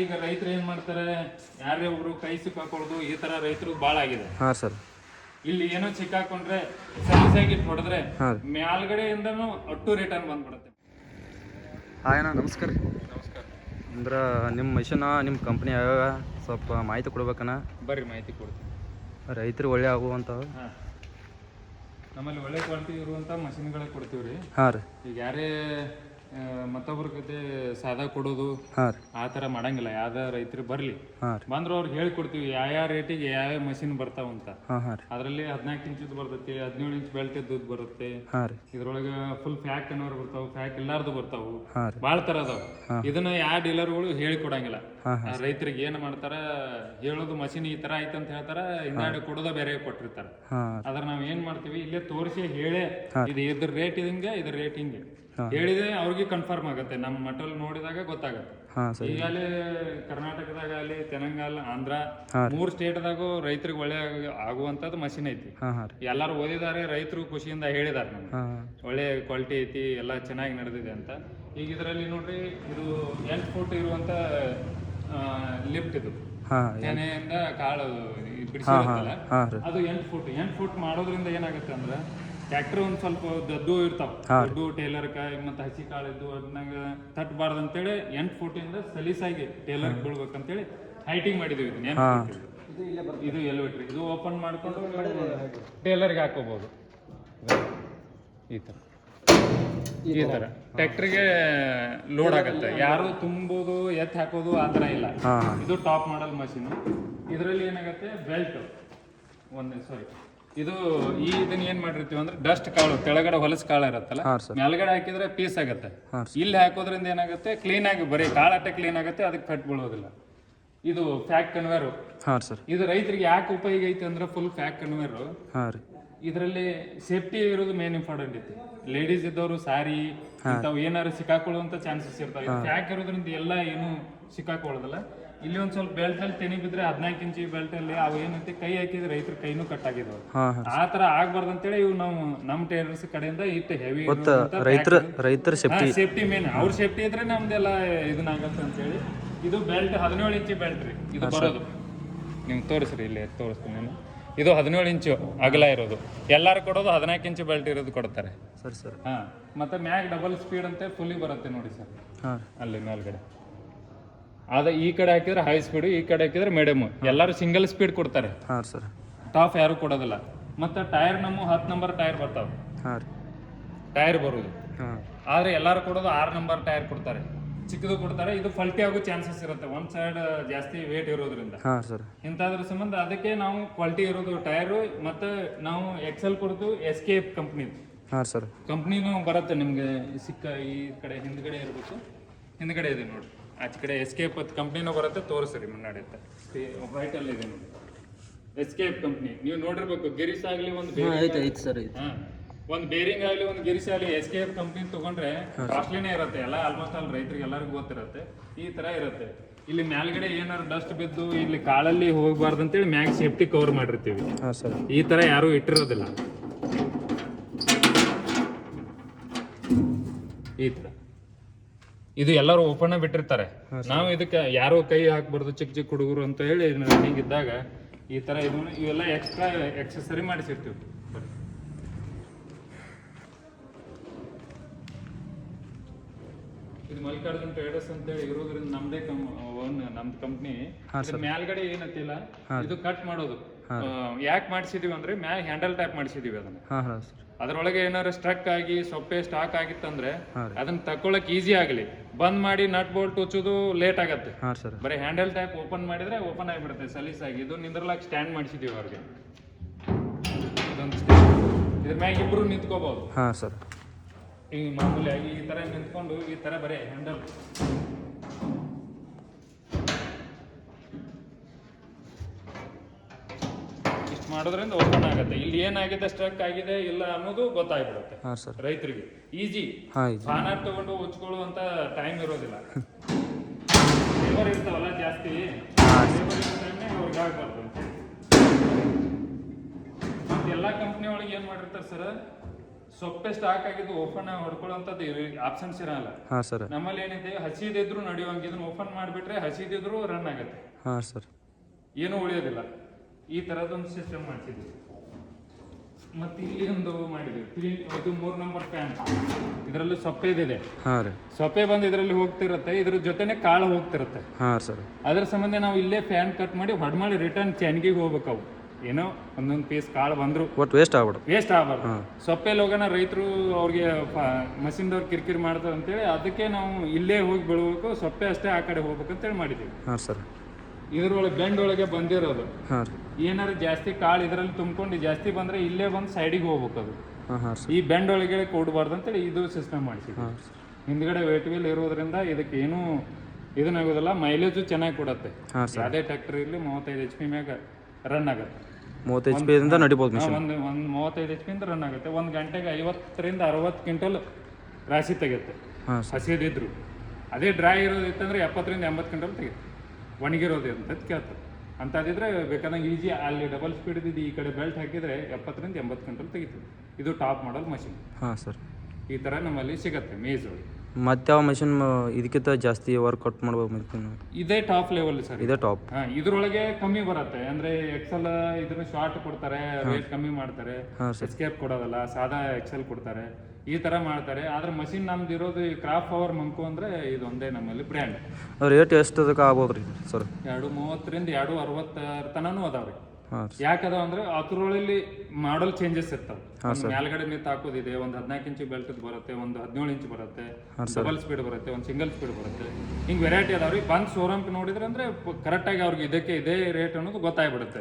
ಈಗ ರೈತರು ಏನ್ ಮಾಡ್ತಾರೆ, ಯಾರೇ ಒಬ್ರು ಕೈ ಸಿಕ್ಕಾಕೊಳ್ಳೋದು ಈ ತರ ರೈತರು ಬಾಳ ಆಗಿದೆ. ಹಾಂ ಸರ್. ಇಲ್ಲಿ ಏನೋ ಸಿಕ್ಕಾಕೊಂಡ್ರೆ ಸಲೀಸಾಗಿ ಹೊಡೆದ್ರೆ ಹಾಂ ಮೇಲ್ಗಡೆಯಿಂದನೂ ಒಟ್ಟು ರಿಟರ್ನ್ ಬಂದ್ಬಿಡುತ್ತೆ. ಹಾಯ್ ಅಣ್ಣ, ನಮಸ್ಕಾರ ರೀ. ನಮಸ್ಕಾರ. ಅಂದ್ರೆ ನಿಮ್ಮ ಮಿಷನ ನಿಮ್ಮ ಕಂಪ್ನಿ ಯಾವ್ಯಾವ ಸ್ವಲ್ಪ ಮಾಹಿತಿ ಕೊಡ್ಬೇಕಣ್ಣ. ಬರ್ರಿ ಮಾಹಿತಿ ಕೊಡ್ತೀನಿ. ರೈತರು ಒಳ್ಳೆ ಆಗುವಂಥವು. ಹಾಂ, ನಮ್ಮಲ್ಲಿ ಒಳ್ಳೆ ಕ್ವಾಲಿಟಿ ಇರುವಂಥ ಮಷಿನ್ಗಳೇ ಕೊಡ್ತೀವಿ ರೀ. ಹಾಂ ರೀ. ಈಗ ಯಾರೇ ಮತ್ತೊಬ್ರ ಜೊತೆ ಸಾದಾ ಕೊಡೋದು ಹಾಂ ರೀ. ಆ ಥರ ಮಾಡಂಗಿಲ್ಲ. ಯಾವ್ದ ರೈತರು ಬರಲಿ, ಹಾಂ ರೀ. ಬಂದ್ರೆ ಅವ್ರಿಗೆ ಹೇಳ್ಕೊಡ್ತೀವಿ ಯಾವ ರೇಟಿಗೆ ಯಾವ ಮಷಿನ್ ಬರ್ತಾವಂತ. ಹಾಂ ಹಾಂ ರೀ. ಅದರಲ್ಲಿ 14 ಇಂಚದ್ದು ಬರ್ತೈತಿ, 17 ಇಂಚ್ ಬೆಲ್ಟ್ ಇದ್ದದ್ದು ಬರುತ್ತೆ. ಹಾಂ ರೀ. ಇದ್ರೊಳಗೆ ಫುಲ್ ಫ್ಯಾಕ್ ಅನ್ನೋರು ಬರ್ತಾವೆ, ಫ್ಯಾಕ್ ಇಲ್ಲಾರ್ದು ಬರ್ತಾವು. ಹಾಂ ರೀ. ಭಾಳ ಥರ ಅದಾವ. ಇದನ್ನ ಯಾವ ಡೀಲರ್ಗಳು ಹೇಳಿಕೊಡಂಗಿಲ್ಲ. ಹಾಂ ಹಾಂ. ರೈತರಿಗೆ ಏನು ಮಾಡ್ತಾರ, ಹೇಳೋದು ಮಷಿನ್ ಈ ಥರ ಐತೆ ಅಂತ ಹೇಳ್ತಾರ, ಹಿಂದಾಡಿ ಕೊಡೋದ ಬೇರೆ ಕೊಟ್ಟಿರ್ತಾರ. ಹಾಂ. ಅದ್ರ ನಾವು ಏನು ಮಾಡ್ತೀವಿ, ಇಲ್ಲೇ ತೋರಿಸಿ ಹೇಳೇ ಇದು ಇದ್ರ ರೇಟ್ ಹಿಂಗೆ, ಇದ್ರ ರೇಟ್ ಹಿಂಗೆ ಹೇಳಿದ್ರೆ ಅವ್ರಿಗೆ ಕನ್ಫರ್ಮ್ ಆಗುತ್ತೆ. ನಮ್ಮ ಮಟಲ್ ನೋಡಿದಾಗ ಗೊತ್ತಾಗುತ್ತೆ. ಈಗ ಅಲ್ಲಿ ಕರ್ನಾಟಕದಾಗ ಅಲ್ಲಿ ತೆಲಂಗಾಣ, ಆಂಧ್ರ 3 ಸ್ಟೇಟ್ದಾಗೂ ರೈತರಿಗೆ ಒಳ್ಳೆ ಆಗುವಂತದ್ದು ಮಷಿನ್ ಐತಿ. ಎಲ್ಲಾರು ಓದಿದ್ದಾರೆ, ರೈತರು ಖುಷಿಯಿಂದ ಹೇಳಿದಾರೆ ನಮ್ಗೆ ಒಳ್ಳೆ ಕ್ವಾಲಿಟಿ ಐತಿ, ಎಲ್ಲ ಚೆನ್ನಾಗಿ ನಡೆದಿದೆ ಅಂತ. ಈಗ ಇದರಲ್ಲಿ ನೋಡ್ರಿ, ಇದು 8 ಫುಟ್ ಇರುವಂತ ಲಿಫ್ಟ್. ಇದು ತೆನೆಯಿಂದ ಕಾಳು ಬಿಡಿಸಿರುತ್ತಲ್ಲ, ಅದು 8 ಫುಟ್ ಮಾಡೋದ್ರಿಂದ ಏನಾಗುತ್ತೆ ಅಂದ್ರೆ, ಟ್ರ್ಯಾಕ್ಟರ್ ಒಂದ್ ಸ್ವಲ್ಪ ದದ್ದು ಇರ್ತಾವ, ದೊಡ್ಡ ಟೇಲರ್ ಕಾಯಿ ಮತ್ತೆ ಹಸಿ ಕಾಳಿದ್ದು ಅದನ್ನಾಗ ತಟ್ಟಬಾರ್ದು ಅಂತೇಳಿ 8 ಫುಟಿಂದ ಸಲೀಸಾಗಿ ಟೇಲರ್ ಬೀಳ್ಬೇಕಂತೇಳಿ ಹೈಟಿಂಗ್ ಮಾಡಿದೀವಿ. ಇದು ಎಲಿವೇಟ್ರಿ, ಇದು ಓಪನ್ ಮಾಡ್ಕೊಂಡು ಟೇಲರ್ಗೆ ಹಾಕೋಬಹುದು. ಈ ತರ ಟ್ರ್ಯಾಕ್ಟರ್ಗೆ ಲೋಡ್ ಆಗುತ್ತೆ. ಯಾರು ತುಂಬೋದು ಎತ್ ಹಾಕೋದು ಆ ಥರ ಇಲ್ಲ. ಇದು ಟಾಪ್ ಮಾಡಲ್ ಮಷೀನ್. ಇದರಲ್ಲಿ ಏನಾಗುತ್ತೆ, ಬೆಲ್ಟ್ ಇದು ಇದನ್ನ ಏನ್ ಮಾಡಿರ್ತೀವಿ ಅಂದ್ರೆ, ಡಸ್ಟ್ ಕಾಳು ಕೆಳಗಡೆ ಹೊಲಸ್ ಕಾಳು ಇರುತ್ತಲ್ಲ, ಮೇಲ್ಗಡೆ ಹಾಕಿದ್ರೆ ಪೀಸ್ ಆಗುತ್ತೆ. ಇಲ್ಲಿ ಹಾಕೋದ್ರಿಂದ ಏನಾಗುತ್ತೆ, ಕ್ಲೀನ್ ಆಗಿ ಬರೀ ಕಾಳಟ್ಟೆ ಕ್ಲೀನ್ ಆಗುತ್ತೆ, ಅದಕ್ಕೆ ಕಟ್ ಬೀಳೋದಿಲ್ಲ. ಇದು ಫ್ಯಾಕ್ ಕನ್ವೇರ್. ಇದು ರೈತರಿಗೆ ಯಾಕೆ ಉಪಯೋಗ ಐತಿ ಅಂದ್ರೆ, ಫುಲ್ ಫ್ಯಾಕ್ ಕನ್ವೇರ್. ಇದರಲ್ಲಿ ಸೇಫ್ಟಿ ಇರೋದು ಮೇನ್ ಇಂಪಾರ್ಟೆಂಟ್ ಐತಿ. ಲೇಡೀಸ್ ಇದ್ದವರು ಸಾರಿ ಇಂಥವು ಏನಾದ್ರು ಸಿಕ್ಕಾಕೊಳ್ಳುವಂತ ಚಾನ್ಸಸ್ ಇರ್ತಾವೆ. ಫ್ಯಾಕ್ ಇರೋದ್ರಿಂದ ಎಲ್ಲ ಏನು ಸಿಕ್ಕಾಕೊಳ್ಳೋದಿಲ್ಲ. ಇಲ್ಲಿ ಒಂದ್ ಸ್ವಲ್ಪ ಬೆಲ್ಟ್ ಅಲ್ಲಿ ತೆನಿ ಬಿದ್ರೆ 14 ಇಂಚಿ ಬೆಲ್ಟ್ ಅಲ್ಲಿ ಅವು ಏನಂತೆ ಕೈ ಹಾಕಿದ್ರೆ ರೈತರ ಕೈನೂ ಕಟ್ ಆಗಿದಾವೆ. ಆ ತರ ಆಗ್ಬಾರ್ದು ಅಂತೇಳಿ ಇವು ನಾವು ನಮ್ಮ ಟೇಲರ್ಸ್ ಕಡೆಯಿಂದ ಇಟ್ಟು ಹೆವಿ ರೈತರ ಸೇಫ್ಟಿ ಮೇನ್. ಅವ್ರ ಸೇಫ್ಟಿ ಇದ್ರೆ ನಮ್ದೆಲ್ಲ ಇದನ್ನಾಗತ್ತೆ ಅಂತೇಳಿ. ಇದು ಬೆಲ್ಟ್ 17 ಇಂಚಿ ಬೆಲ್ಟ್ ರೀ. ಇದು ಬರೋದು ನಿಮ್ಗೆ ತೋರಿಸ್ರಿ, ಇಲ್ಲಿ ತೋರಿಸ್ತೀನಿ ನಾನು. ಇದು 17 ಇಂಚು ಅಗಲ ಇರೋದು. ಎಲ್ಲಾರು ಕೊಡೋದು 14 ಇಂಚು ಬೆಲ್ಟ್ ಇರೋದು ಕೊಡ್ತಾರೆ. ಹಾ, ಮತ್ತೆ ಮ್ಯಾಗ್ ಡಬಲ್ ಸ್ಪೀಡ್ ಅಂತ ಫುಲ್ಲಿ ಬರುತ್ತೆ ನೋಡಿ ಸರ್, ಅಲ್ಲಿ ಮೇಲ್ಗಡೆ. ಅದ ಈ ಕಡೆ ಹಾಕಿದ್ರೆ ಹೈ ಸ್ಪೀಡ್, ಈ ಕಡೆ ಹಾಕಿದ್ರೆ ಮೀಡಿಯಮ್. ಎಲ್ಲರೂ ಸಿಂಗಲ್ ಸ್ಪೀಡ್ ಕೊಡ್ತಾರೆ, ಟಾಪ್ ಯಾರು ಕೊಡೋದಿಲ್ಲ. ಮತ್ತೆ ಟೈರ್ ನಮ್ಮ 10 ನಂಬರ್ ಟೈರ್ ಬರ್ತಾವ, ಟೈರ್ ಬರುದು. ಆದ್ರೆ ಎಲ್ಲಾರು ಕೊಡೋದು 6 ನಂಬರ್ ಟೈರ್ ಕೊಡ್ತಾರೆ, ಚಿಕ್ಕದು ಕೊಡ್ತಾರೆ. ಇದು ಫಲ್ಟಿ ಆಗೋ ಚಾನ್ಸಸ್ ಇರುತ್ತೆ, ಒಂದ್ ಸೈಡ್ ಜಾಸ್ತಿ ವೇಟ್ ಇರೋದ್ರಿಂದ. ಇಂಥದ್ರ ಸಂಬಂಧ ಅದಕ್ಕೆ ನಾವು ಕ್ವಾಲಿಟಿ ಇರೋದು ಟೈರು. ಮತ್ತೆ ನಾವು ಎಕ್ಸೆಲ್ ಕೊಡ್ತು, SKF ಕಂಪ್ನಿ ಕಂಪ್ನಿನೂ ಬರುತ್ತೆ ನಿಮ್ಗೆ. ಸಿಕ್ಕ ಈ ಕಡೆ ಹಿಂದ್ಗಡೆ ಇರ್ಬೇಕು, ಹಿಂದ್ಗಡೆ ಇದೆ ನೋಡಿ, ಆಚೆ ಕಡೆ SKF ಕಂಪ್ನಿನೂ ಬರುತ್ತೆ. ತೋರಿಸ್ರಿ ಮುನ್ನಾಡಿ ಅಂತ ವೈಟ್ ಅಲ್ಲಿ ಇದೆ ನೋಡಿ, SKF ಕಂಪ್ನಿ. ನೀವು ನೋಡಿರ್ಬೇಕು. ಗಿರೀಶ್ ಆಗ್ಲಿ ಒಂದು ಬೇರಿಂಗ್ ಆಗ್ಲಿ, ಒಂದು ಗಿರೀಶ್ ಆಗ್ಲಿ, SKF ಕಂಪ್ನಿ ತಗೊಂಡ್ರೆ ಕಾಸ್ಟ್ಲಿನೇ ಇರುತ್ತೆ. ಎಲ್ಲ ಆಲ್ಮೋಸ್ಟ್ ಆಲ್ ರೈತರಿಗೆ ಎಲ್ಲರಿಗೂ ಗೊತ್ತಿರುತ್ತೆ. ಈ ತರ ಇರುತ್ತೆ. ಇಲ್ಲಿ ಮೇಲ್ಗಡೆ ಏನಾದ್ರು ಡಸ್ಟ್ ಬಿದ್ದು ಇಲ್ಲಿ ಕಾಳಲ್ಲಿ ಹೋಗಬಾರ್ದು ಅಂತೇಳಿ ಮ್ಯಾಗ್ ಸೇಫ್ಟಿ ಕವರ್ ಮಾಡಿರ್ತೀವಿ. ಈ ತರ ಯಾರು ಇಟ್ಟಿರೋದಿಲ್ಲ. ಈ ತರ ಇದು ಎಲ್ಲರೂ ಓಪನ್ ಬಿಟ್ಟಿರ್ತಾರೆ. ನಾವು ಇದಕ್ಕೆ ಯಾರೋ ಕೈ ಹಾಕ್ಬಾರ್ದು, ಚಿಕ್ಕ ಚಿಕ್ಕ ಹುಡುಗರು ಅಂತ ಹೇಳಿ ರನ್ನಿಂಗ್ ಇದ್ದಾಗ ಈ ತರ ಇವೆಲ್ಲ ಎಕ್ಸ್ಟ್ರಾ ಎಕ್ಸೆಸರಿ ಮಾಡಿಸಿರ್ತೀವಿ. ಇದು ಮಲ್ಲಿಕಾರ್ಜುನ್ ಟ್ರೇಡರ್ಸ್ ಅಂತ ಹೇಳಿ ಇರೋದ್ರಿಂದ ನಮ್ದೇ ನಮ್ದು ಕಂಪ್ನಿ. ಮೇಲ್ಗಡೆ ಏನತ್ತಿಲ್ಲ, ಇದು ಕಟ್ ಮಾಡೋದು. ಯಾಕೆ ಮಾಡಿಸಿದೀವಿ ಅಂದ್ರೆ, ಮ್ಯಾಗ್ ಹ್ಯಾಂಡಲ್ ಟೈಪ್ ಮಾಡಿಸಿದೀವಿ ಅದನ್ನ. ಅದ್ರೊಳಗೆ ಏನಾದ್ರು ಸ್ಟ್ರಕ್ ಆಗಿ ಸೊಪ್ಪೆ ಸ್ಟಾಕ್ ಆಗಿತ್ತಂದ್ರೆ ಅದನ್ನ ತಕೊಳ್ಳಕ್ ಈಸಿ ಆಗ್ಲಿ, ಬಂದ್ ಮಾಡಿ ನಟ್ ಬೋಲ್ಟ್ ಉಚ್ಚೋದು ಲೇಟ್ ಆಗತ್ತೆ. ಬರೀ ಹ್ಯಾಂಡಲ್ ಟೈಪ್ ಓಪನ್ ಮಾಡಿದ್ರೆ ಓಪನ್ ಆಗಿಬಿಡುತ್ತೆ ಸಲೀಸಾಗಿ. ಇದು ನಿಂದ್ರಲಾಕ್ ಸ್ಟ್ಯಾಂಡ್ ಮಾಡಿಸಿದೀವಿ ಅವ್ರಿಗೆ. ಇದ್ರ ಮ್ಯಾಗ ಇಬ್ರು ನಿಂತ್ಕೋಬಹುದು. ಈಗ ಮಾಮೂಲಿಯಾಗಿ ಈ ತರ ನಿಂತ್ಕೊಂಡು ಈ ತರ ಬರೀ ಹ್ಯಾಂಡಲ್ ಇಷ್ಟು ಮಾಡೋದ್ರಿಂದ ಓಪನ್ ಆಗುತ್ತೆ. ಇಲ್ಲಿ ಏನಾಗಿದೆ, ಸ್ಟ್ರಕ್ ಆಗಿದೆ ಇಲ್ಲ ಅನ್ನೋದು ಗೊತ್ತಾಗ್ಬಿಡುತ್ತೆ ರೈತರಿಗೆ. ಈಜಿ. ಫಾನರ್ ತಗೊಂಡು ಉಚ್ಕೊಳ್ಳುವಂತ ಟೈಮ್ ಇರೋದಿಲ್ಲ. ಲೇಬರ್ ಇರ್ತಾವಲ್ಲ ಜಾಸ್ತಿ, ಅವ್ರಿಗೆ ಆಗ್ಬಾರ್ದು. ಮತ್ತೆ ಎಲ್ಲಾ ಕಂಪ್ನಿ ಒಳಗೆ ಏನ್ ಮಾಡಿರ್ತಾರೆ ಸರ್, ಸೊಪ್ಪೆ ಸ್ಟಾಕ್ ಆಗಿದ್ದು ಓಪನ್ ಹೊಡ್ಕೊಳ್ಳೋಂಥದ್ದು ಆಪ್ಷನ್ಸ್ ಇರಲ್ಲ. ಹಾಂ ಸರ್. ನಮ್ಮಲ್ಲಿ ಏನಿದೆ ಹಸಿದಿದ್ರು ನಡೆಯುವಂಗೆ ಇದನ್ನ ಓಪನ್ ಮಾಡಿಬಿಟ್ರೆ ಹಸಿದಿದ್ರು ರನ್ ಆಗುತ್ತೆ, ಹಾಂ ಸರ್. ಏನೂ ಉಳಿಯೋದಿಲ್ಲ. ಈ ಥರದೊಂದು ಸಿಸ್ಟಮ್ ಮಾಡಿಸಿದ್ವಿ. ಮತ್ತು ಇಲ್ಲಿ ಒಂದು ಮಾಡಿದ್ವಿ, ಇದು 3 ನಂಬರ್ ಫ್ಯಾನ್. ಇದರಲ್ಲಿ ಸೊಪ್ಪೆದಿದೆ. ಹಾಂ ರೀ. ಸೊಪ್ಪೆ ಬಂದು ಇದರಲ್ಲಿ ಹೋಗ್ತಿರುತ್ತೆ, ಇದ್ರ ಜೊತೆನೆ ಕಾಳು ಹೋಗ್ತಿರುತ್ತೆ. ಹಾಂ ಸರ್. ಅದರ ಸಂಬಂಧ ನಾವು ಇಲ್ಲೇ ಫ್ಯಾನ್ ಕಟ್ ಮಾಡಿ ಹೊಡ್ಮಾಡಿ ರಿಟರ್ನ್ ಚಾನ್ಗಿಗೆ ಹೋಗ್ಬೇಕು. ಅವು ಏನೋ ಒಂದೊಂದು ಪೀಸ್ ಕಾಳು ಬಂದ್ರು ಒಟ್ಟು ವೇಸ್ಟ್ ಆಗ್ಬಿಡು. ವೇಸ್ಟ್ ಆಗಬಾರ್ದು. ಸೊಪ್ಪೆಲ್ಲಿ ಹೋಗೋಣ ರೈತರು ಅವ್ರಿಗೆ ಮಷಿನ್ದವ್ರು ಕಿರಿಕಿರಿ ಮಾಡ್ತಾರೆ ಅಂತೇಳಿ ಅದಕ್ಕೆ ನಾವು ಇಲ್ಲೇ ಹೋಗಿ ಬೆಳಬೇಕು, ಸೊಪ್ಪೆ ಅಷ್ಟೇ ಆ ಕಡೆ ಹೋಗ್ಬೇಕು ಅಂತೇಳಿ ಮಾಡಿದ್ದೀವಿ. ಹಾಂ ಸರ್. ಇದ್ರೊಳಗೆ ಬೆಂಡ್ ಒಳಗೆ ಬಂದಿರೋದು ಹಾಂ ರೀ. ಏನಾದ್ರು ಜಾಸ್ತಿ ಕಾಳು ಇದರಲ್ಲಿ ತುಂಬ್ಕೊಂಡು ಜಾಸ್ತಿ ಬಂದರೆ ಇಲ್ಲೇ ಬಂದು ಸೈಡಿಗೆ ಹೋಗ್ಬೇಕು. ಅದು ಹಾಂ ಹಾಂ ಸರ್. ಈ ಬೆಂಡ್ ಒಳಗೆ ಕೊಡಬಾರ್ದು ಅಂತೇಳಿ ಇದು ಸಿಸ್ಟಮ್ ಮಾಡಿಸಿದ್ವಿ. ಹಿಂದ್ಗಡೆ ವೇಟ್ ವೀಲ್ ಇರೋದ್ರಿಂದ ಇದಕ್ಕೆ ಏನೂ ಇದನ್ನಾಗೋದಿಲ್ಲ, ಮೈಲೇಜು ಚೆನ್ನಾಗಿ ಕೊಡುತ್ತೆ. ಯಾವುದೇ ಟ್ರ್ಯಾಕ್ಟರ್ ಇರಲಿ 35 HP ಮ್ಯಾಗ ರನ್ ಆಗುತ್ತೆ. 30 HP ಇಂದ ನಡಿಬೋದು ಮಿಷನ್. ಒಂದು 35 HP ಇಂದ ರನ್ ಆಗುತ್ತೆ. 1 ಗಂಟೆಗೆ 50 ರಿಂದ 60 ಕ್ವಿಂಟಲ್ ರಾಶಿ ತೆಗುತ್ತೆ. ಹಾಂ. ಹಸಿದಿದ್ರು ಅದೇ ಡ್ರೈ ಇರೋದಿತ್ತಂದ್ರೆ 70 ರಿಂದ 80 ಕ್ವಿಂಟಲ್ ತೆಗುತ್ತೆ. ಒಣಗಿರೋದು ಅಂತ ಕೇಳ್ತಾರೆ. ಅಂಥದ್ದಿದ್ರೆ ಬೇಕಾದಂಗೆ ಈಜಿ ಅಲ್ಲಿ ಡಬಲ್ ಸ್ಪೀಡ್ ಇದ್ದು ಈ ಕಡೆ ಬೆಲ್ಟ್ ಹಾಕಿದರೆ 70 ರಿಂದ 80 ಕ್ವಿಂಟಲ್ ತೆಗಿತೀವಿ. ಇದು ಟಾಪ್ ಮಾಡಲ್ ಮಷಿನ್. ಹಾಂ ಸರ್. ಈ ಥರ ನಮ್ಮಲ್ಲಿ ಸಿಗುತ್ತೆ ಮೇಜ್ ಒಳಗೆ. ಮತ್ತೆ ಯಾವ ಮಷಿನ್ ಇದಕ್ಕಿಂತ ಜಾಸ್ತಿ ವರ್ಕೌಟ್ ಮಾಡ್ಬೋದು ಮಿಷನ್? ಇದೇ ಟಾಪ್ ಲೆವೆಲ್ ಸರ್. ಇದೇ ಟಾಪ್. ಹಾಂ, ಇದ್ರೊಳಗೆ ಕಮ್ಮಿ ಬರುತ್ತೆ. ಅಂದ್ರೆ ಎಕ್ಸೆಲ್ ಇದ್ರ ಶಾರ್ಟ್ ಕೊಡ್ತಾರೆ, ರೇಟ್ ಕಮ್ಮಿ ಮಾಡ್ತಾರೆ. ಎಸ್ಕೇಪ್ ಕೊಡೋದಲ್ಲ, ಸಾದಾ ಎಕ್ಸೆಲ್ ಕೊಡ್ತಾರೆ, ಈ ತರ ಮಾಡ್ತಾರೆ. ಆದ್ರೆ ಮಷಿನ್ ನಮ್ದು ಇರೋದು ಕ್ರಾಫ್ಟ್ ಪವರ್ ಮಂಕು ಅಂದ್ರೆ ಇದೊಂದೇ ನಮ್ಮಲ್ಲಿ ಬ್ರ್ಯಾಂಡ್. ರೇಟ್ ಎಷ್ಟದಕ್ಕೆ ಆಗ್ಬೋದು ರೀ ಸರ್? 230 ರಿಂದ 260 ತನೂ ಅದಾವ್ರಿ. ಹಾಂ. ಯಾಕದ ಅಂದ್ರೆ ಅದ್ರೊಳಲ್ಲಿ ಮಾಡಲ್ ಚೇಂಜಸ್ ಇರ್ತಾವೆ. ಮೇಲ್ಗಡೆ ನಿಂತು ಹಾಕೋದಿದೆ, ಒಂದು 14 ಇಂಚ್ ಬೆಲ್ಟ್ ಬರುತ್ತೆ, ಒಂದು 17 ಇಂಚ್ ಬರುತ್ತೆ, ಡಬಲ್ ಸ್ಪೀಡ್ ಬರುತ್ತೆ, ಒಂದು ಸಿಂಗಲ್ ಸ್ಪೀಡ್ ಬರುತ್ತೆ. ಹಿಂಗೆ ವೆರೈಟಿ ಅದಾವ್ರಿ. ಬಂದು ಶೋರೂಮ್ ನೋಡಿದ್ರೆ ಅಂದ್ರೆ ಕರೆಕ್ಟಾಗಿ ಅವ್ರಿಗೆ ಇದಕ್ಕೆ ಇದೇ ರೇಟ್ ಅನ್ನೋದು ಗೊತ್ತಾಗ್ಬಿಡುತ್ತೆ.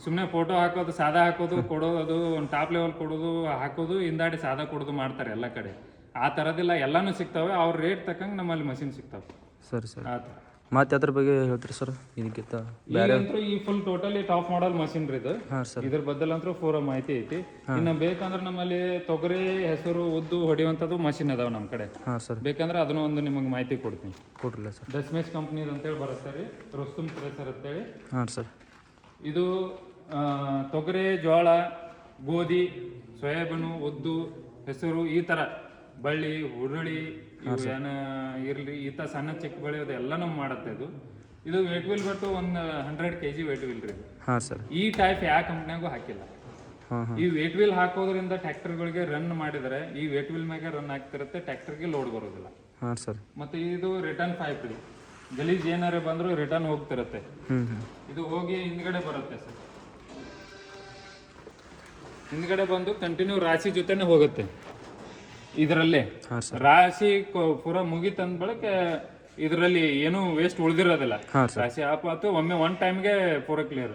ಸುಮ್ಮನೆ ಫೋಟೋ ಹಾಕೋದು, ಸಾದಾ ಹಾಕೋದು, ಕೊಡೋದು, ಒಂದು ಟಾಪ್ ಲೆವೆಲ್ ಕೊಡೋದು, ಹಾಕೋದು, ಹಿಂದಾಡಿ ಸಾದಾ ಕೊಡೋದು ಮಾಡ್ತಾರೆ ಎಲ್ಲ ಕಡೆ. ಆ ಥರದಿಲ್ಲ, ಎಲ್ಲಾನು ಸಿಗ್ತವೆ. ಅವ್ರ ರೇಟ್ ತಕ್ಕಂಗೆ ನಮ್ಮಲ್ಲಿ ಮಷಿನ್ ಸಿಗ್ತಾವೆ. ಸರಿ ಸರ್. ಆ ಥರ. ಮತ್ತೆ ಅದ್ರ ಬಗ್ಗೆ ಹೇಳ್ತೀರಿ ಸರ್? ಇದಕ್ಕಿಂತ ಈಗಂತೂ ಈ ಫುಲ್ ಟೋಟಲಿ ಟಾಪ್ ಮಾಡಲ್ ಮಷಿನ್ ರೀ ಇದು. ಹಾಂ ಸರ್. ಇದ್ರ ಬದಲು ಅಂತೂ ಪೂರ ಮಾಹಿತಿ ಐತಿ. ಇನ್ನು ಬೇಕಂದ್ರೆ ನಮ್ಮಲ್ಲಿ ತೊಗರಿ, ಹೆಸರು, ಉದ್ದು ಹೊಡಿಯುವಂಥದ್ದು ಮಷಿನ್ ಅದಾವ ನಮ್ಮ ಕಡೆ. ಹಾಂ ಸರ್. ಬೇಕಂದ್ರೆ ಅದನ್ನು ಒಂದು ನಿಮಗೆ ಮಾಹಿತಿ ಕೊಡ್ತೀನಿ. ಕೊಡ್ರಲ್ಲ ಸರ್. ದಸ್ಮೇಶ್ ಕಂಪ್ನಿದು ಅಂತೇಳಿ ಬರುತ್ತೆ ರೀ, ರುಸ್ತುಮ್ ಥ್ರೆಸರ್ ಅಂತೇಳಿ. ಹಾಂ ಸರ್. ಇದು ತೊಗರಿ, ಜೋಳ, ಗೋಧಿ, ಸೋಯಾಬೀನು, ಉದ್ದು, ಹೆಸರು, ಈ ಥರ ಬಳ್ಳಿ, ಹುರುಳಿ, ಏನ ಇರಲಿ, ಈ ಥರ ಸಣ್ಣ ಚಿಕ್ಕ ಬೆಳೆಯೋದು ಎಲ್ಲನೂ ಮಾಡುತ್ತೆ ಇದು. ಇದು ವೇಟ್ ವೀಲ್ ಬಿಟ್ಟು ಒಂದು 100 kg ವೇಟ್ ವೀಲ್ ರೀ. ಹಾಂ ಸರ್. ಈ ಟೈಪ್ ಯಾವ ಕಂಪ್ನಿಯಾಗೂ ಹಾಕಿಲ್ಲ. ಈ ವೇಟ್ ವೀಲ್ ಹಾಕೋದ್ರಿಂದ ಟ್ರ್ಯಾಕ್ಟರ್ಗಳಿಗೆ ರನ್ ಮಾಡಿದರೆ ಈ ವೇಟ್ ವೀಲ್ ಮ್ಯಾಗ ರನ್ ಆಗ್ತಿರುತ್ತೆ, ಟ್ರ್ಯಾಕ್ಟರ್ಗೆ ಲೋಡ್ ಬರೋದಿಲ್ಲ. ಹಾಂ ಸರ್. ಮತ್ತೆ ಇದು ರಿಟರ್ನ್ ಪೈಪ್ ರೀ. ಗಲೀಜ್ ಏನಾರು ಬಂದರೂ ರಿಟರ್ನ್ ಹೋಗ್ತಿರುತ್ತೆ. ಇದು ಹೋಗಿ ಹಿಂದ್ಗಡೆ ಬರುತ್ತೆ ಸರ್. ಹಿಂದ್ಗಡೆ ಬಂದು ಕಂಟಿನ್ಯೂ ರಾಶಿ ಜೊತೆನೆ ಹೋಗುತ್ತೆ ಇದರಲ್ಲೇ. ರಾಶಿ ಪೂರ ಮುಗಿತಂದ ಬಳಿಕ ಇದರಲ್ಲಿ ಏನು ವೇಸ್ಟ್ ಉಳಿದಿರೋದಿಲ್ಲ. ರಾಶಿ ಆಪ್ ಆತು ಒಮ್ಮೆ ಒನ್ ಟೈಮ್ಗೆ ಪೂರ ಕ್ಲಿಯರ್.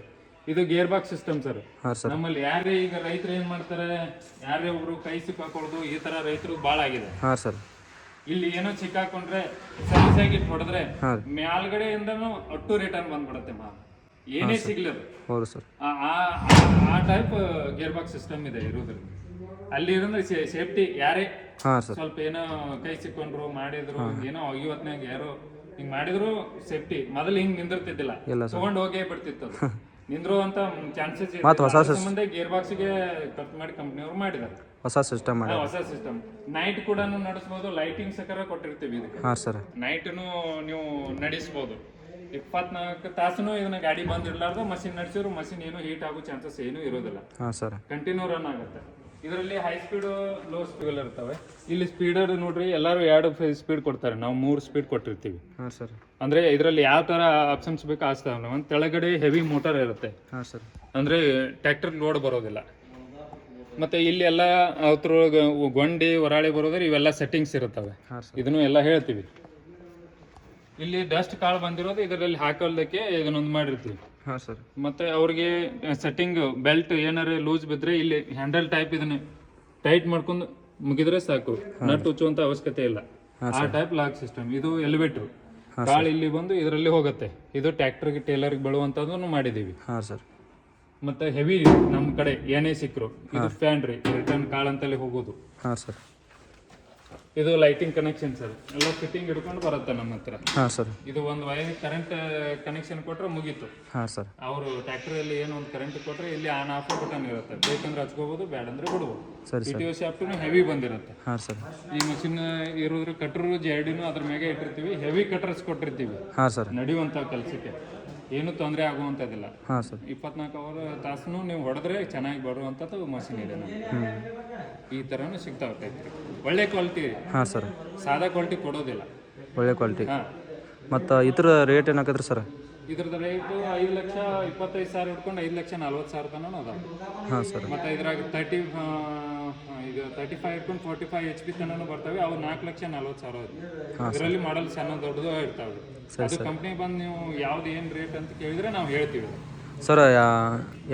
ಇದು ಗೇರ್ ಬಾಕ್ಸ್ ಸಿಸ್ಟಮ್ ಸರ್. ನಮ್ಮಲ್ಲಿ ಯಾರೇ ಈಗ ರೈತರು ಏನ್ ಮಾಡ್ತಾರೆ, ಯಾರೇ ಒಬ್ರು ಕೈ ಸಿಕ್ಕಾಕೊಳ್ಳೋದು, ಈ ತರ ರೈತರು ಬಾಳ ಆಗಿದೆ. ಇಲ್ಲಿ ಏನೋ ಸಿಕ್ಕಾಕೊಂಡ್ರೆ ಸಲೀಸಾಗಿ ಹೊಡೆದ್ರೆ ಮ್ಯಾಲ್ಗಡೆಯಿಂದನೂ ಅಟ್ಟು ರಿಟರ್ನ್ ಬಂದ್ಬಿಡುತ್ತೆ ಮಾಲ್, ಏನೇ ಸಿಗ್ಲದು. ಆ ಟೈಪ್ ಗೇರ್ ಬಾಕ್ಸ್ ಸಿಸ್ಟಮ್ ಇದೆ ಇರೋದ್ರಿಂದ. ಅಲ್ಲಿ ಇರೋದ್ರೆ ಸೇಫ್ಟಿ, ಯಾರೇ ಸ್ವಲ್ಪ ಏನೋ ಕೈ ಸಿಕ್ಕೊಂಡ್ರು ಮಾಡಿದ್ರು, ಏನೋ ಇವತ್ನಾಗ ಯಾರೋ ಹಿಂಗ್ ಮಾಡಿದ್ರು ಸೇಫ್ಟಿ. ಮೊದಲು ಹಿಂಗ್ ನಿಂದಿರ್ತಿದ್ದಿಲ್ಲ, ತಗೊಂಡ್ ಹೋಗೇ ಬಿಡ್ತಿತ್ತು. ನಿಂದ್ರು ಅಂತ ಚಾನ್ಸಸ್ ಮುಂದೆ ಗೇರ್ ಬಾಕ್ಸ್ ಗೆ ಕಟ್ ಮಾಡಿ ಕಂಪ್ನಿಯವರು ಮಾಡಿದ್ದಾರೆ. ಹೊಸ ಸಿಸ್ಟಮ್. ನೈಟ್ ಕೂಡ ನಡೆಸಬಹುದು, ಲೈಟಿಂಗ್ ಸಕರ ಕೊಟ್ಟಿರ್ತೀವಿ ಇದಕ್ಕೆ. ನೈಟ್ನು ನೀವು ನಡೆಸಬಹುದು. 24 ತಾಸನು ಇದನ್ನ ಗಾಡಿ ಬಂದ್ ಇರ್ಲಾರ್ದು ಮಷಿನ್ ನಡೆಸಿದ್ರು ಮಷಿನ್ ಏನು ಹೀಟ್ ಆಗೋ ಚಾನ್ಸಸ್ ಏನು ಇರೋದಿಲ್ಲ. ಕಂಟಿನ್ಯೂ ರನ್ ಆಗುತ್ತೆ. ಇದರಲ್ಲಿ ಹೈ ಸ್ಪೀಡ್, ಲೋ ಸ್ಪೀಡ್ ಇರ್ತವೆ. ಇಲ್ಲಿ ಸ್ಪೀಡರ್ ನೋಡ್ರಿ, ಎಲ್ಲರೂ 2 ಸ್ಪೀಡ್ ಕೊಡ್ತಾರೆ, ನಾವು 3 ಸ್ಪೀಡ್ ಕೊಟ್ಟಿರ್ತೀವಿ. ಅಂದ್ರೆ ಇದರಲ್ಲಿ ಯಾವ ತರ ಆಪ್ಷನ್ಸ್ ಬೇಕು ಆಸ್ತಾವ. ಒಂದ್ ತೆಳಗಡೆ ಹೆವಿ ಮೋಟರ್ ಇರುತ್ತೆ, ಅಂದ್ರೆ ಟ್ರ್ಯಾಕ್ಟರ್ ಲೋಡ್ ಬರೋದಿಲ್ಲ. ಮತ್ತೆ ಇಲ್ಲಿ ಎಲ್ಲ ಅದ್ರೊಳಗೆ ಗೊಂಡಿ ಹೊರಾಳಿ ಬರೋದ್ರೆ ಇವೆಲ್ಲ ಸೆಟ್ಟಿಂಗ್ಸ್ ಇರುತ್ತವೆ, ಇದನ್ನು ಎಲ್ಲ ಹೇಳ್ತೀವಿ. ಇಲ್ಲಿ ಡಸ್ಟ್ ಕಾಳು ಬಂದಿರೋದು ಇದರಲ್ಲಿ ಹಾಕೋದಕ್ಕೆ ಇದನ್ನೊಂದು ಮಾಡಿರ್ತೀವಿ. ಮತ್ತೆ ಅವ್ರಿಗೆ ಸೆಟ್ಟಿಂಗ್ ಬೆಲ್ಟ್ ಏನಾರ ಲೂಸ್ ಬಿದ್ರೆ ಇಲ್ಲಿ ಹ್ಯಾಂಡಲ್ ಟೈಪ್ ಇದನ್ನ ಟೈಟ್ ಮಾಡ್ಕೊಂಡು ಮುಗಿದ್ರೆ ಸಾಕು, ನಟ್ ಉಚ್ಚುವಂತ ಅವಶ್ಯಕತೆ ಇಲ್ಲ. ಆ ಟೈಪ್ ಲಾಕ್ ಸಿಸ್ಟಮ್. ಇದು ಎಲಿವೇಟರ್, ಕಾಳು ಇಲ್ಲಿ ಬಂದು ಇದರಲ್ಲಿ ಹೋಗುತ್ತೆ. ಇದು ಟ್ರ್ಯಾಕ್ಟರ್ಗೆ ಟೇಲರ್ಗೆ ಬೀಳುವಂತದನ್ನು ಮಾಡಿದೀವಿ. ಮತ್ತೆ ಹೆವಿ ನಮ್ ಕಡೆ ಏನೇ ಸಿಕ್ಕರು ಇದು ಫ್ಯಾನ್ ರೀ, ರಿಟರ್ನ್ ಕಾಳು ಅಂತಲ್ಲಿ ಹೋಗೋದು. ಇದು ಲೈಟಿಂಗ್ ಕನೆಕ್ಷನ್ ಸರ್, ಎಲ್ಲ ಫಿಟ್ಟಿಂಗ್ ಹಿಡ್ಕೊಂಡು ಬರುತ್ತೆ ನಮ್ಮ ಹತ್ರ. ಹಾಂ ಸರ್. ಇದು ಒಂದು ವೈರ್ ಕರೆಂಟ್ ಕನೆಕ್ಷನ್ ಕೊಟ್ಟರೆ ಮುಗೀತು. ಹಾಂ ಸರ್. ಅವರು ಟ್ರ್ಯಾಕ್ಟರಲ್ಲಿ ಏನು ಒಂದು ಕರೆಂಟ್ ಕೊಟ್ಟರೆ ಇಲ್ಲಿ ಆನ್ ಆಫ್ ಬಟನ್ ಇರುತ್ತೆ, ಬೇಕಂದ್ರೆ ಹಚ್ಕೋಬೋದು, ಬೇಡಂದ್ರೆ ಬಿಡ್ಬೋದು. ಸರಿ ಸರ್. PTO ಶಾಫ್ಟು ಹೆವಿ ಬಂದಿರುತ್ತೆ. ಹಾಂ ಸರ್. ಈ ಮಷಿನ್ ಇರೋದ್ರ ಕಟ್ರು ಜೆಡಿನೂ ಅದ್ರ ಮ್ಯಾಗೆ ಇಟ್ಟಿರ್ತೀವಿ, ಹೆವಿ ಕಟರ್ಸ್ ಕೊಟ್ಟಿರ್ತೀವಿ ಹಾಂ ಸರ್. ನಡೆಯುವಂಥ ಕೆಲಸಕ್ಕೆ, ಏನು ತೊಂದರೆ ಆಗುವಂಥದ್ದಿಲ್ಲ. ಹಾಂ ಸರ್. 24 ತಾಸು ನೀವು ಹೊಡೆದ್ರೆ ಚೆನ್ನಾಗಿ ಬರುವಂಥದ್ದು ಮಷಿನ್ ಇದೆ ನಮ್ಗೆ. ಈ ಥರನೂ ಸಿಗ್ತಾವೆ ಟೈಪ್ರಿ, ಒಳ್ಳೆ ಕ್ವಾಲಿಟಿ. ಹಾಂ ಸರ್. ಸಾದಾ ಕ್ವಾಲಿಟಿ ಕೊಡೋದಿಲ್ಲ, ಒಳ್ಳೆ ಕ್ವಾಲಿಟಿ. ಹಾಂ. ಮತ್ತು ಇದ್ರ ರೇಟ್ ಏನಾಕತ್ರಿ ಸರ್? ಇದ್ರದ್ದು ರೇಟು 5,25,000 ಹಿಡ್ಕೊಂಡು 5,40,000 ತನಕ ಅದಾವೆ. ಹಾಂ ಸರ್. ಮತ್ತು ಇದ್ರಾಗ 35 ಹಿಡ್ಕೊಂಡು 45 HP ತನಕ ಬರ್ತವೆ. ಅವು 4,40,000. ಇದರಲ್ಲಿ ಮಾಡಲ್ ಸಣ್ಣ ದೊಡ್ಡದು ಇರ್ತಾವೆ. ಅದು ಕಂಪ್ನಿ ಬಂದು ನೀವು ಯಾವ್ದು ಏನು ರೇಟ್ ಅಂತ ಕೇಳಿದ್ರೆ ನಾವು ಹೇಳ್ತೀವಿ. ಸರ್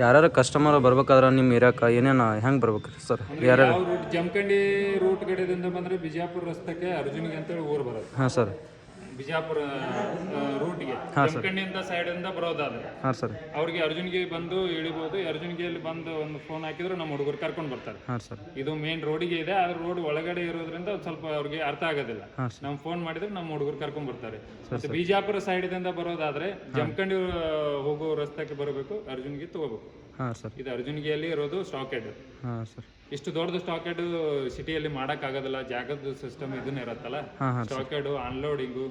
ಯಾರ್ಯಾರು ಕಸ್ಟಮರ್ ಬರ್ಬೇಕಾದ್ರೆ ನಿಮ್ಮ ಏರಿಯಾಕ್ಕೆ ಏನೇನು ಹೆಂಗೆ ಬರ್ಬೇಕು ಸರ್? ಯಾವ ರೂಟ್, ಜಮಖಂಡಿ ರೂಟ್ ಕಡೆದಿಂದ ಬಂದರೆ ಬಿಜಾಪುರ ರಸ್ತಕ್ಕೆ ಅರ್ಜುನಿಗೆ ಅಂತೇಳಿ ಊರು ಬರುತ್ತೆ. ಹಾಂ ಸರ್. ಬಿಜಾಪುರ ರೂಟ್ಗೆ ಜಮಖಂಡಿಯಿಂದ ಸೈಡಿಂದ ಬರೋದಾದ್ರೆ ಹಾಂ ಸರ್, ಅವ್ರಿಗೆ ಅರ್ಜುನ್ಗೆ ಬಂದು ಇಳಿಬೋದು. ಅರ್ಜುನ್ಗಿಯಲ್ಲಿ ಬಂದು ಒಂದು ಫೋನ್ ಹಾಕಿದ್ರೆ ನಮ್ಮ ಹುಡುಗರು ಕರ್ಕೊಂಡು ಬರ್ತಾರೆ. ಹಾಂ ಸರ್. ಇದು ಮೇನ್ ರೋಡಿಗೆ ಇದೆ, ಆದ್ರೆ ರೋಡ್ ಒಳಗಡೆ ಇರೋದ್ರಿಂದ ಸ್ವಲ್ಪ ಅವ್ರಿಗೆ ಅರ್ಥ ಆಗೋದಿಲ್ಲ. ನಾವು ಫೋನ್ ಮಾಡಿದ್ರೆ ನಮ್ಮ ಹುಡುಗರು ಕರ್ಕೊಂಡ್ ಬರ್ತಾರೆ. ಮತ್ತೆ ಬಿಜಾಪುರ ಸೈಡ್ದಿಂದ ಬರೋದಾದ್ರೆ ಜಮಖಂಡಿ ಹೋಗೋ ರಸ್ತೆಗೆ ಬರಬೇಕು, ಅರ್ಜುನ್ಗೆ ತಗೋಬೇಕು. ಹಾಂ ಸರ್. ಇದು ಅರ್ಜುನ್ಗಿಯಲ್ಲಿ ಇರೋದು ಸ್ಟಾಕ್ ಹೆಡ್. ಹಾಂ ಸರ್. ಇಷ್ಟು ದೊಡ್ಡದು ಸ್ಟಾಕ್ ಹೆಡ್ ಸಿಟಿಯಲ್ಲಿ ಮಾಡೋಕ್ಕಾಗೋದಿಲ್ಲ, ಜಾಗದ ಸಿಸ್ಟಮ್ ಇದನ್ನ ಇರತ್ತಲ್ಲ. ಸ್ಟಾಕ್ ಹೆಡ್ ಅನ್ಲೋಡಿಂಗು,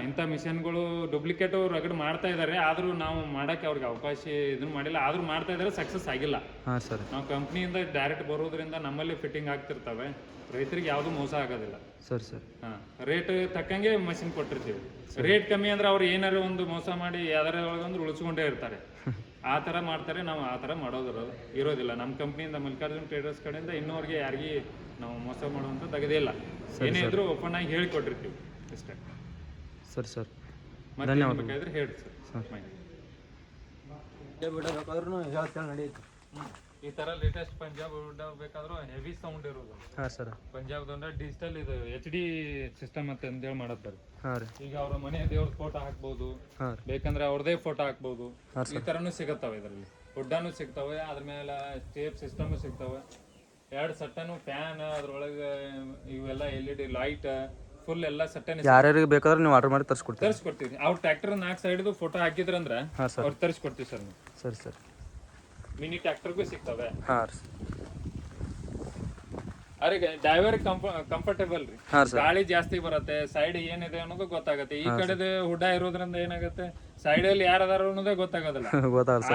ಇಂಥ ಮಿಷನ್ಗಳು ಡೂಪ್ಲಿಕೇಟ್ ರಗಡ್ ಮಾಡ್ತಾ ಇದ್ದಾರೆ. ಆದರೂ ನಾವು ಮಾಡೋಕ್ಕೆ ಅವ್ರಿಗೆ ಅವಕಾಶ ಇದನ್ನ ಮಾಡಿಲ್ಲ, ಆದ್ರೂ ಮಾಡ್ತಾ ಇದ್ದಾರೆ, ಸಕ್ಸಸ್ ಆಗಿಲ್ಲ. ಹಾಂ ಸರ್. ನಾವು ಕಂಪ್ನಿಯಿಂದ ಡೈರೆಕ್ಟ್ ಬರೋದ್ರಿಂದ ನಮ್ಮಲ್ಲಿ ಫಿಟ್ಟಿಂಗ್ ಆಗ್ತಿರ್ತವೆ, ರೈತರಿಗೆ ಯಾವುದು ಮೋಸ ಆಗೋದಿಲ್ಲ. ಸರಿ ಸರ್. ರೇಟ್ ತಕ್ಕಂಗೆ ಮಷಿನ್ ಕೊಟ್ಟಿರ್ತೀವಿ. ರೇಟ್ ಕಮ್ಮಿ ಅಂದ್ರೆ ಅವ್ರು ಏನಾರು ಒಂದು ಮೋಸ ಮಾಡಿ ಯಾವ್ದಾರ ಒಳಗಂದ್ರೆ ಉಳಿಸ್ಕೊಂಡೇ ಇರ್ತಾರೆ. ಆ ಥರ ಮಾಡ್ತಾರೆ, ನಾವು ಆ ಥರ ಇರೋದಿಲ್ಲ. ನಮ್ಮ ಕಂಪ್ನಿಯಿಂದ ಮಲ್ಲಿಕಾರ್ಜುನ್ ಟ್ರೇಡರ್ಸ್ ಕಡೆಯಿಂದ ಇನ್ನೂವರೆಗೆ ಯಾರಿಗೆ ನಾವು ಮೋಸ ಮಾಡುವಂಥ ತೆಗೆದೇ ಇಲ್ಲ. ಏನೇ ಇದ್ರೂ ಓಪನ್ ಆಗಿ ಹೇಳಿಕೊಟ್ಟಿರ್ತೀವಿ ಅಷ್ಟೇ. ಸರಿ ಸರ್, ಮತ್ತೆ ಬೇಕಾದ್ರೆ ಹೇಳಿ ಸರ್. ಈ ಥರ ಲೇಟೆಸ್ಟ್ ಪಂಜಾಬ್ ಬೇಕಾದ್ರೂ ಹೆವಿ ಸೌಂಡ್ ಇರೋದು. ಹಾಂ ಸರ್. ಪಂಜಾಬ್ದು ಅಂದ್ರೆ ಡಿಜಿಟಲ್ ಇದು HD ಸಿಸ್ಟಮ್ ಅಂತ ಅಂತೇಳಿ ಮಾಡತ್ತಾರೆ. ಹಾಂ ರೀ. ಈಗ ಅವ್ರ ಮನೆ ದೇವ್ರ ಫೋಟೋ ಹಾಕ್ಬೋದು, ಬೇಕಂದ್ರೆ ಅವ್ರದೇ ಫೋಟೋ ಹಾಕ್ಬೋದು. ಈ ಥರನೂ ಸಿಗತ್ತವೆ ಇದರಲ್ಲಿ. ಹುಡ್ಡಾನು ಸಿಗ್ತವೆ, ಅದ್ರ ಮೇಲೆ ಸ್ಟೇಪ್ ಸಿಸ್ಟಮ್ ಸಿಗ್ತವೆ, 2 ಸಟ್ಟನು, ಫ್ಯಾನ್, ಅದ್ರೊಳಗೆ ಇವೆಲ್ಲ LED ಲೈಟ್, ಫುಲ್ ಎಲ್ಲ ಸಟ್ಟನೆ. ಯಾರ್ಯಾರಿಗೆ ಬೇಕಾದ್ರೆ ನೀವು ಆರ್ಡರ್ ಮಾಡಿ ತರಿಸ್ಕೊಡ್ತೀವಿ. ಅವ್ರ ಟ್ರ್ಯಾಕ್ಟರ್ 4 ಸೈಡ್ದು ಫೋಟೋ ಹಾಕಿದ್ರಂದ್ರೆ ಅವ್ರು ತರಿಸ್ಕೊಡ್ತೀವಿ ಸರ್. ಸರಿ ಸರ್. ಮಿನಿ ಟ್ರ್ಯಾಕ್ಟರ್ಗೂ ಸಿಗ್ತವೆ. ಹಾಂ ರೀ. ಅವ್ರಿಗೆ ಡ್ರೈವರ್ ಕಂಫರ್ಟೇಬಲ್ ರೀ. ಗಾಳಿ ಜಾಸ್ತಿ ಬರುತ್ತೆ, ಸೈಡ್ ಏನಿದೆ ಅನ್ನೋದು ಗೊತ್ತಾಗುತ್ತೆ. ಈ ಕಡೆದು ಹುಡ್ಡ ಇರೋದ್ರಿಂದ ಏನಾಗುತ್ತೆ, ಸೈಡ್ ಅಲ್ಲಿ ಯಾರದಾರ ಅನ್ನೋದೇ ಗೊತ್ತಾಗೋದಿಲ್ಲ,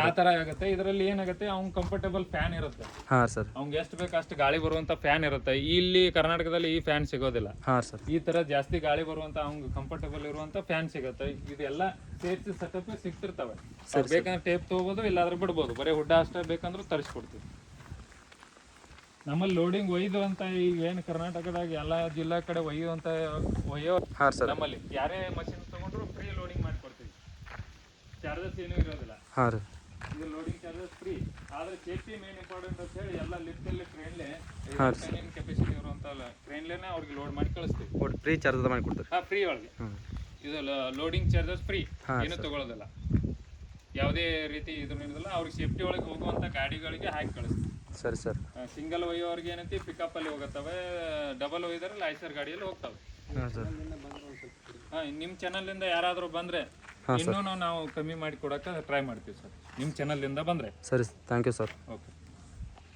ಆ ತರ ಆಗುತ್ತೆ. ಇದರಲ್ಲಿ ಏನಾಗುತ್ತೆ, ಅವ್ನ್ ಕಂಫರ್ಟೇಬಲ್ ಫ್ಯಾನ್ ಇರುತ್ತೆ. ಅವ್ಗೆ ಎಷ್ಟು ಬೇಕು ಅಷ್ಟು ಗಾಳಿ ಬರುವಂತ ಫ್ಯಾನ್ ಇರುತ್ತೆ. ಇಲ್ಲಿ ಕರ್ನಾಟಕದಲ್ಲಿ ಈ ಫ್ಯಾನ್ ಸಿಗೋದಿಲ್ಲ. ಈ ತರ ಜಾಸ್ತಿ ಗಾಳಿ ಬರುವಂತ ಅವ್ಗೆ ಕಂಫರ್ಟೇಬಲ್ ಇರುವಂತ ಫ್ಯಾನ್ ಸಿಗುತ್ತೆ. ಇದೆಲ್ಲ ಸೇರ್ಸಿ ಸೆಟಪ್ ಸಿಗ್ತಿರ್ತವೆ. ಬೇಕಂದ್ರೆ ಟೇಪ್ ತಗೋಬಹುದು, ಇಲ್ಲಾದ್ರೆ ಬಿಡ್ಬೋದು. ಬರೀ ಹುಡ್ಡ ಅಷ್ಟೇ ಬೇಕಂದ್ರೆ ತರಿಸ್ಕೊಡ್ತೀವಿ. ನಮ್ಮಲ್ಲಿ ಲೋಡಿಂಗ್ ಒಯ್ದು ಅಂತ ಈಗ ಏನು ಕರ್ನಾಟಕದಾಗ ಎಲ್ಲ ಜಿಲ್ಲಾ ಕಡೆ ಒಯ್ಯೋ ನಮ್ಮಲ್ಲಿ ಯಾರೇ ಮಷಿನ್ ತಗೊಂಡ್ರು ಫ್ರೀ ಲೋಡಿಂಗ್ ಮಾಡಿಕೊಡ್ತೀವಿ. ಚಾರ್ಜಸ್ ಏನೂ ಇರೋದಿಲ್ಲ. ಇದು ಲೋಡಿಂಗ್ ಚಾರ್ಜಸ್ ಫ್ರೀ. ಆದ್ರೆ ಸೇಫ್ಟಿ ಮೇನ್ ಇಂಪಾರ್ಟೆಂಟ್ ಅಂತ ಹೇಳಿ ಎಲ್ಲ ಲಿಫ್ಟಲ್ಲಿ ಟ್ರೈನ್ಲೇ ಕೆಪಾಸಿಟಿ ಇರುವಂತ ಟ್ರೈನ್ಲೇನೆ ಅವ್ರಿಗೆ ಲೋಡ್ ಮಾಡಿ ಕಳಿಸ್ತೀವಿ. ಫ್ರೀ ಚಾರ್ಜ್ ಮಾಡಿ ಕೊಡ್ತೀವಿ. ಫ್ರೀ ಒಳಗೆ ಇದು ಲೋಡಿಂಗ್ ಚಾರ್ಜಸ್ ಫ್ರೀ, ಏನು ತಗೊಳ್ಳೋದಿಲ್ಲ. ಯಾವುದೇ ರೀತಿ ಇದನ್ನಿಲ್ಲ. ಅವ್ರಿಗೆ ಸೇಫ್ಟಿ ಒಳಗೆ ಹೋಗುವಂತ ಗಾಡಿಗಳಿಗೆ ಹಾಕಿ ಕಳಿಸ್ತೀವಿ. ಸರಿ ಸರ್. ಸಿಂಗಲ್ ಒಯ್ಯೋರ್ಗೆ ಏನಂತಿ ಪಿಕಪ್ ಅಲ್ಲಿ ಹೋಗುತ್ತವೆ, ಡಬಲ್ ಒಯ್ದರೆ ಲೈಸರ್ ಗಾಡಿಯಲ್ಲಿ ಹೋಗ್ತವೆ. ನಿಮ್ಮ ಚಾನಲ್ನಿಂದ ಯಾರಾದರೂ ಬಂದ್ರೆ ಇನ್ನೂ ನಾವು ಕಮ್ಮಿ ಮಾಡಿ ಕೊಡಕ್ಕೆ ಟ್ರೈ ಮಾಡ್ತೀವಿ ಸರ್, ನಿಮ್ಮ ಚಾನಲ್ನಿಂದ ಬಂದ್ರೆ. ಸರಿ, ಥ್ಯಾಂಕ್ ಯು ಸರ್. ಓಕೆ.